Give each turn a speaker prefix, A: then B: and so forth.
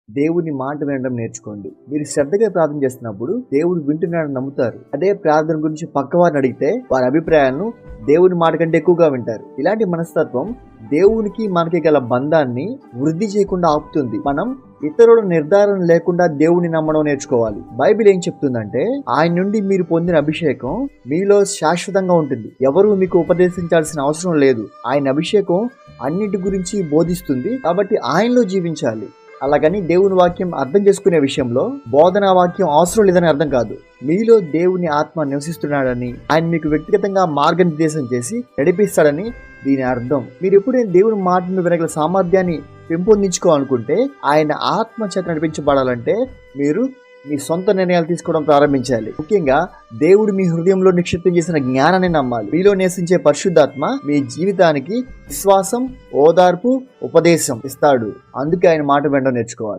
A: దేవుని మాట వినడం నేర్చుకోండి. మీరు శ్రద్ధగా ప్రార్థన చేస్తున్నప్పుడు దేవుడు వింటున్నాడని నమ్ముతారు. అదే ప్రార్థన గురించి పక్కవారిని అడిగితే వారి అభిప్రాయాలను దేవుని మాట కంటే ఎక్కువగా వింటారు. ఇలాంటి మనస్తత్వం దేవునికి మనకి గల బంధాన్ని వృద్ధి చేయకుండా ఆపుతుంది. మనం ఇతరుల నిర్ధారణ లేకుండా దేవుని నమ్మడం నేర్చుకోవాలి. బైబిల్ ఏం చెప్తుందంటే, ఆయన నుండి మీరు పొందిన అభిషేకం మీలో శాశ్వతంగా ఉంటుంది. ఎవరు మీకు ఉపదేశించాల్సిన అవసరం లేదు. ఆయన అభిషేకం అన్నిటి గురించి బోధిస్తుంది. కాబట్టి ఆయనలో జీవించాలి. అలాగని దేవుని వాక్యం అర్థం చేసుకునే విషయంలో బోధనా వాక్యం అవసరం లేదని అర్థం కాదు. మీలో దేవుని ఆత్మ నివసిస్తున్నాడని, ఆయన మీకు వ్యక్తిగతంగా మార్గనిర్దేశం చేసి నడిపిస్తాడని దీని అర్థం. మీరు ఎప్పుడైనా దేవుని మాటను వినగల సామర్థ్యాన్ని పెంపొందించుకోవాలనుకుంటే, ఆయన ఆత్మ చేత నడిపించబడాలంటే మీరు మీ సొంత నిర్ణయాలు తీసుకోవడం ప్రారంభించాలి. ముఖ్యంగా దేవుడు మీ హృదయంలో నిక్షిప్తం చేసిన జ్ఞానాన్ని నమ్మాలి. మీలో నివసించే పరిశుద్ధాత్మ మీ జీవితానికి విశ్వాసం, ఓదార్పు, ఉపదేశం ఇస్తాడు. అందుకే ఆయన మాట వినడం నేర్చుకోవాలి.